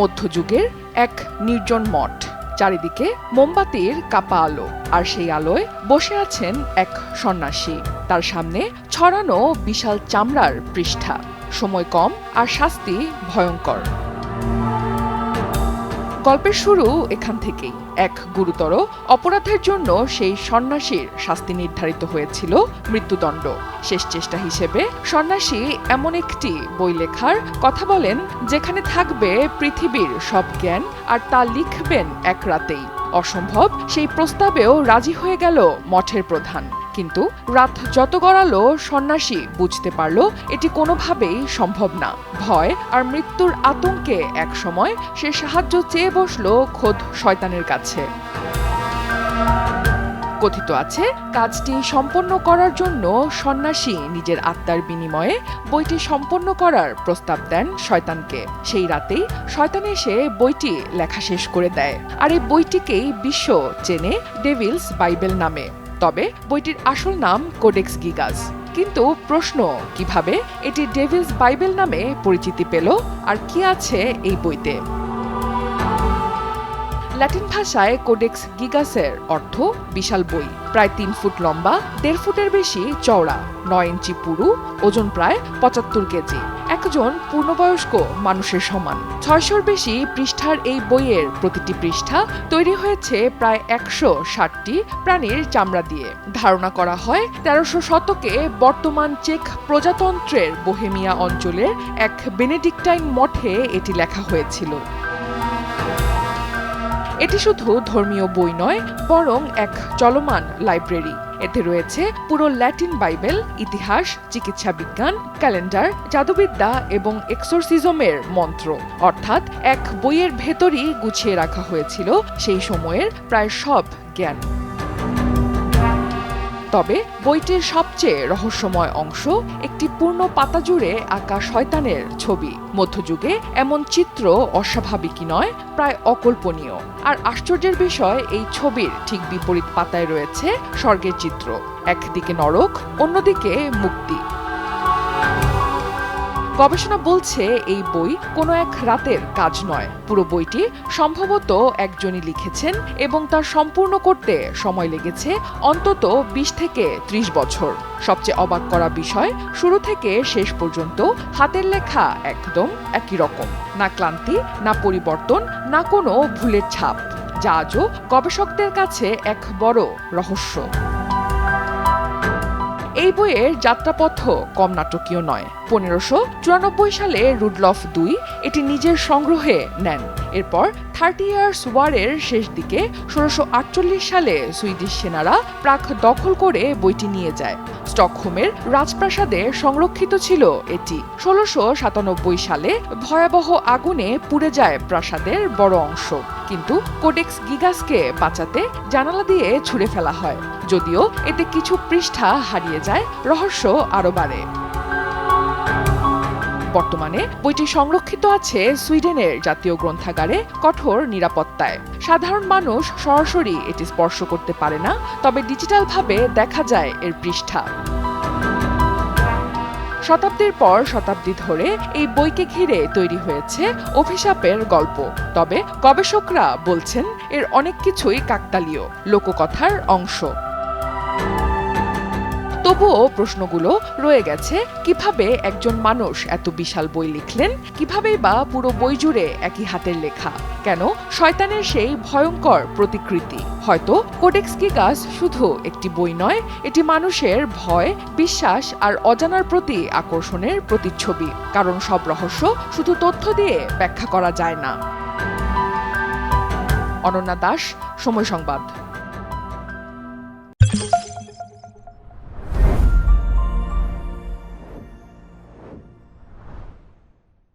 মধ্যযুগের এক নির্জন মঠ, চারিদিকে মোমবাতির কাপা আলো, আর সেই আলোয় বসে আছেন এক সন্ন্যাসী। তার সামনে ছড়ানো বিশাল চামড়ার পৃষ্ঠা, সময় কম আর শাস্তি ভয়ঙ্কর। গল্পের শুরু এখান থেকেই। এক গুরুতর অপরাধের জন্য সেই সন্ন্যাসীর শাস্তি নির্ধারিত হয়েছিল মৃত্যুদণ্ড। শেষ চেষ্টা হিসেবে সন্ন্যাসী এমন একটি বই লেখার কথা বলেন যেখানে থাকবে পৃথিবীর সব জ্ঞান, আর তা লিখবেন এক রাতেই। অসম্ভব সেই প্রস্তাবেও রাজি হয়ে গেল মঠের প্রধান। কিন্তু রাত যত গড়ালো, সন্ন্যাসী বুঝতে পারল এটি কোনোভাবেই সম্ভব না। ভয় আর মৃত্যুর আতঙ্কে একসময় সে সাহায্য চেয়ে বসল খোদ শয়তানের কাছে। কথিত আছে, কাজটি সম্পন্ন করার জন্য সন্ন্যাসী নিজের আত্মার বিনিময়ে বইটি সম্পন্ন করার প্রস্তাব দেন শয়তানকে। সেই রাতেই শয়তান এসে বইটি লেখা শেষ করে দেয়, আর এই বইটিকেই বিশ্ব চেনে ডেভিলস বাইবেল নামে। তবে বইটির আসল নাম কোডেক্স গিগাস। কিন্তু প্রশ্ন, কিভাবে এটি ডেভিলস বাইবেল নামে পরিচিতি পেল, আর কি আছে এই বইতে? ল্যাটিন ভাষায় কোডেক্স গিগাসের অর্থ বিশাল বই। প্রায় ৩ ফুট লম্বা, ১.৫ ফুটের বেশি চওড়া, ৯ ইঞ্চি পুরু, ওজন প্রায় ৭৫ কেজি, একজন পূর্ণবয়স্ক মানুষের সমান। ৬০০-র বেশি পৃষ্ঠার এই বইয়ের প্রতিটি পৃষ্ঠা তৈরি হয়েছে প্রায় ১৬০টি প্রাণীর চামড়া দিয়ে। ধারণা করা হয় ১৩০০ শতকে বর্তমান চেক প্রজাতন্ত্রের বোহেমিয়া অঞ্চলের এক বেনেডিক্টাইন মঠে এটি লেখা হয়েছিল। এটি শুধু ধর্মীয় বই নয়, বরং এক চলমান লাইব্রেরি। এতে রয়েছে পুরো ল্যাটিন বাইবেল, ইতিহাস, চিকিৎসা বিজ্ঞান, ক্যালেন্ডার, জাদুবিদ্যা এবং এক্সোরসিজমের মন্ত্র। অর্থাৎ এক বইয়ের ভেতরই গুছিয়ে রাখা হয়েছিল সেই সময়ের প্রায় সব জ্ঞান। তবে বইটির সবচেয়ে রহস্যময় অংশ একটি পূর্ণ পাতা জুড়ে আঁকা শয়তানের ছবি। মধ্যযুগে এমন চিত্র অস্বাভাবিকই নয়, প্রায় অকল্পনীয়। আর আশ্চর্যের বিষয়, এই ছবির ঠিক বিপরীত পাতায় রয়েছে স্বর্গের চিত্র। একদিকে নরক, অন্যদিকে মুক্তি। গবেষণা বলছে এই বই কোনো এক রাতের কাজ নয়। পুরো বইটি সম্ভবত একজনই লিখেছেন, এবং তার সম্পূর্ণ করতে সময় লেগেছে অন্তত ২০ থেকে ৩০ বছর। সবচেয়ে অবাক করা বিষয়, শুরু থেকে শেষ পর্যন্ত হাতের লেখা একদম একই রকম। না ক্লান্তি, না পরিবর্তন, না কোনো ভুলের ছাপ, যা আজও গবেষকদের কাছে এক বড় রহস্য। এই বইয়ের যাত্রাপথ কম নাটকীয় নয়। ১৫৯৪ সালে রুডলফ II এটি নিজের সংগ্রহে নেন। এরপর 30 ইয়ার্স ওয়ারের শেষ দিকে ১৬৪৮ সালে সুইডিশ সেনারা প্রাগ দখল করে বইটি নিয়ে যায়। স্টকহোমের রাজপ্রাসাদে সংরক্ষিত ছিল এটি। ১৬৯৭ সালে ভয়াবহ আগুনে পুড়ে যায় প্রাসাদের বড় অংশ। কিন্তু কোডেক্স গিগাসকে বাঁচাতে জানালা দিয়ে ছুঁড়ে ফেলা হয়। যদিও এতে কিছু পৃষ্ঠা হারিয়ে যায়, রহস্য আরও বাড়ে। বর্তমানে বইটি সংরক্ষিত আছে সুইডেনের জাতীয় গ্রন্থাগারে কঠোর নিরাপত্তায়। সাধারণ মানুষ সরাসরি এটি স্পর্শ করতে পারে না, তবে ডিজিটালভাবে দেখা যায় এর পৃষ্ঠা। শতাব্দীর পর শতাব্দী ধরে এই বইকে ঘিরে তৈরি হয়েছে অভিশাপের গল্প। তবে গবেষকরা বলছেন এর অনেক কিছুই কাকতালীয়, লোককথার অংশ। তবুও প্রশ্নগুলো রয়ে গেছে, কিভাবে একজন মানুষ এত বিশাল বই লিখলেন? কিভাবেই বা পুরো বই জুড়ে একই হাতের লেখা? কেন শয়তানের সেই ভয়ঙ্কর প্রতিকৃতি? হয়তো কোডেক্স গিগাস শুধু একটি বই নয়, এটি মানুষের ভয়, বিশ্বাস আর অজানার প্রতি আকর্ষণের প্রতিচ্ছবি। কারণ সব রহস্য শুধু তথ্য দিয়ে ব্যাখ্যা করা যায় না। অনন্যা দাস, সময় সংবাদ।